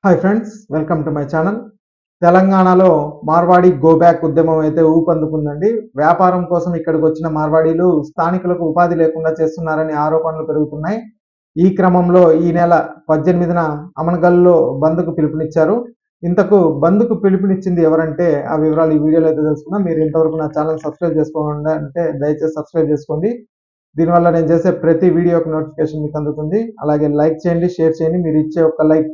Hi friends, welcome to my channel. తెలంగాణలో Marwadi go back ఉద్యమం అయితే ఊపందుకుందండి. వ్యాపారం కోసం ఇక్కడికి వచ్చిన మార్వాడీలు స్థానికులకు ఉపాధి లేకుండా చేస్తున్నారని ఆరోపణలు పెరుగుతున్నాయి. ఈ క్రమంలో ఈ నెల 18న అమన్గల్లో బంద్కు పిలుపునిచ్చారు. ఇంతకు బంద్కు పిలుపునిచ్చింది ఎవరంటే ఆ వివరాలు ఈ వీడియోలో అయితే తెలుసుకుందాం. మీరు ఇంతవరకు నా ఛానల్ సబ్స్క్రైబ్ చేసుకోకుండా అంటే దయచేసి సబ్స్క్రైబ్ చేసుకోండి. దీనివల్ల నేను చేసే ప్రతి వీడియోకి నోటిఫికేషన్ మీకు అందుతుంది. అలాగే లైక్ చేయండి, షేర్ చేయండి. మీరు ఇచ్చే ఒక లైక్,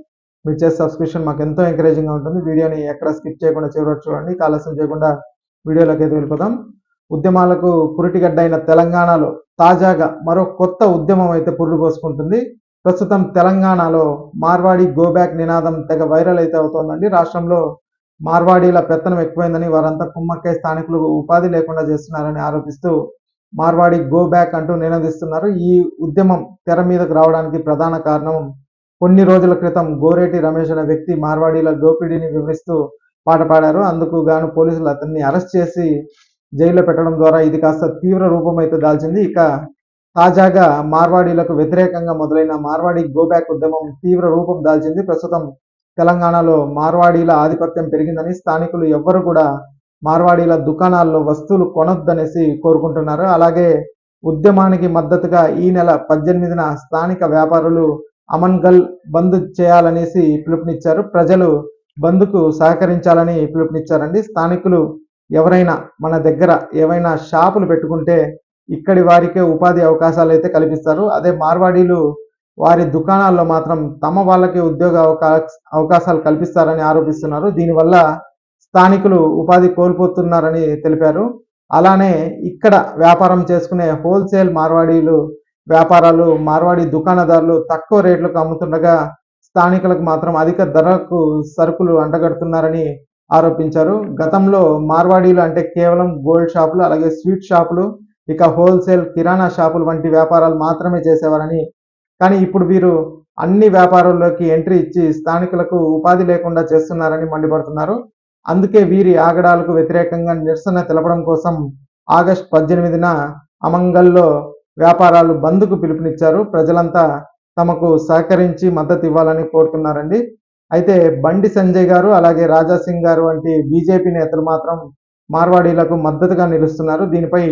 మీరు చేసే సబ్స్క్రిప్షన్ మాకు ఎంతో ఎంకరేజింగ్గా ఉంటుంది. వీడియోని ఎక్కడ స్కిప్ చేయకుండా చివరి వరకు చూడండి. ఆలస్యం చేయకుండా వీడియోలోకి అయితే వెళ్ళిపోదాం. ఉద్యమాలకు పురిటిగడ్డ అయిన తెలంగాణలో తాజాగా మరో కొత్త ఉద్యమం అయితే పురుడు పోసుకుంటుంది. ప్రస్తుతం తెలంగాణలో మార్వాడి గో బ్యాక్ నినాదం తెగ వైరల్ అయితే అవుతోందండి. రాష్ట్రంలో మార్వాడీల పెత్తనం ఎక్కువైందని, వారంతా కుమ్మక్కై స్థానికులకు ఉపాధి లేకుండా చేస్తున్నారని ఆరోపిస్తూ మార్వాడి గో బ్యాక్ అంటూ నినదిస్తున్నారు. ఈ ఉద్యమం తెర మీదకు రావడానికి ప్రధాన కారణం, కొన్ని రోజుల క్రితం గోరేటి రమేష్ అనే వ్యక్తి మార్వాడీల దోపిడీని వివరిస్తూ పాట పాడారు. అందుకు గాను పోలీసులు అతన్ని అరెస్ట్ చేసి జైల్లో పెట్టడం ద్వారా ఇది కాస్త తీవ్ర రూపం అయితే దాల్చింది. ఇక తాజాగా మార్వాడీలకు వ్యతిరేకంగా మొదలైన మార్వాడి గో బ్యాక్ ఉద్యమం తీవ్ర రూపం దాల్చింది. ప్రస్తుతం తెలంగాణలో మార్వాడీల ఆధిపత్యం పెరిగిందని, స్థానికులు ఎవ్వరు కూడా మార్వాడీల దుకాణాల్లో వస్తువులు కొనొద్దనేసి కోరుకుంటున్నారు. అలాగే ఉద్యమానికి మద్దతుగా ఈ నెల 18న స్థానిక వ్యాపారులు అమన్గల్ బంద్ చేయాలనేసి పిలుపునిచ్చారు. ప్రజలు బంద్కు సహకరించాలని పిలుపునిచ్చారండి. స్థానికులు ఎవరైనా మన దగ్గర ఏవైనా షాపులు పెట్టుకుంటే ఇక్కడి వారికే ఉపాధి అవకాశాలు అయితే కల్పిస్తారు. అదే మార్వాడీలు వారి దుకాణాల్లో మాత్రం తమ వాళ్ళకి ఉద్యోగ అవకాశాలు కల్పిస్తారని ఆరోపిస్తున్నారు. దీనివల్ల స్థానికులు ఉపాధి కోల్పోతున్నారని తెలిపారు. అలానే ఇక్కడ వ్యాపారం చేసుకునే హోల్సేల్ మార్వాడీలు వ్యాపారాలు, మార్వాడి దుకాణదారులు తక్కువ రేట్లకు అమ్ముతుండగా స్థానికులకు మాత్రం అధిక ధరకు సరుకులు అంటగడుతున్నారని ఆరోపించారు. గతంలో మార్వాడీలు అంటే కేవలం గోల్డ్ షాపులు, అలాగే స్వీట్ షాపులు, ఇక హోల్సేల్ కిరాణా షాపులు వంటి వ్యాపారాలు మాత్రమే చేసేవారని, కానీ ఇప్పుడు వీరు అన్ని వ్యాపారాల్లోకి ఎంట్రీ ఇచ్చి స్థానికులకు ఉపాధి లేకుండా చేస్తున్నారని మండిపడుతున్నారు. అందుకే వీరి ఆగడాలకు వ్యతిరేకంగా నిరసన తెలపడం కోసం ఆగస్టు 18న అమంగల్లో వ్యాపారాలు బంద్కు పిలుపునిచ్చారు. ప్రజలంతా తమకు సహకరించి మద్దతు ఇవ్వాలని కోరుతున్నారండి. అయితే బండి సంజయ్ గారు, అలాగే రాజా సింగ్ గారు వంటి బీజేపీ నేతలు మాత్రం మార్వాడీలకు మద్దతుగా నిలుస్తున్నారు. దీనిపై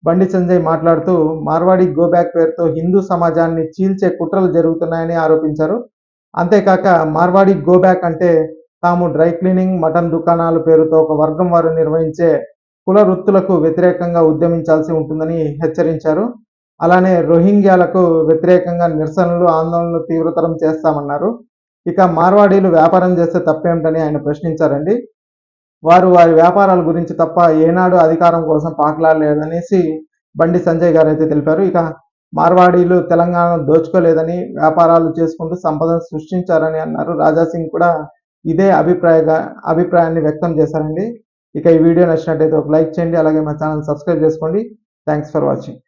బండి సంజయ్ మాట్లాడుతూ మార్వాడి గో బ్యాక్ పేరుతో హిందూ సమాజాన్ని చీల్చే కుట్రలు జరుగుతున్నాయని ఆరోపించారు. అంతేకాక మార్వాడి గో బ్యాక్ అంటే తాము డ్రై క్లీనింగ్, మటన్ దుకాణాల పేరుతో ఒక వర్గం వారు నిర్వహించే కుల వృత్తులకు వ్యతిరేకంగా ఉద్యమించాల్సి ఉంటుందని హెచ్చరించారు. అలానే రోహింగ్యాలకు వ్యతిరేకంగా నిరసనలు, ఆందోళనలు తీవ్రతరం చేస్తామన్నారు. ఇక మార్వాడీలు వ్యాపారం చేస్తే తప్పేమిటని ఆయన ప్రశ్నించారండి. వారు వారి వ్యాపారాల గురించి తప్ప ఏనాడు అధికారం కోసం పాకులాడలేదనేసి బండి సంజయ్ గారు అయితే తెలిపారు. ఇక మార్వాడీలు తెలంగాణను దోచుకోలేదని, వ్యాపారాలు చేసుకుంటూ సంపదను సృష్టించారని అన్నారు. రాజా సింగ్ కూడా ఇదే అభిప్రాయాన్ని వ్యక్తం చేశారండి. ఇక ఈ వీడియో నచ్చినట్టయితే ఒక లైక్ చేయండి, అలాగే మా ఛానల్ సబ్స్క్రైబ్ చేసుకోండి. Thanks for watching.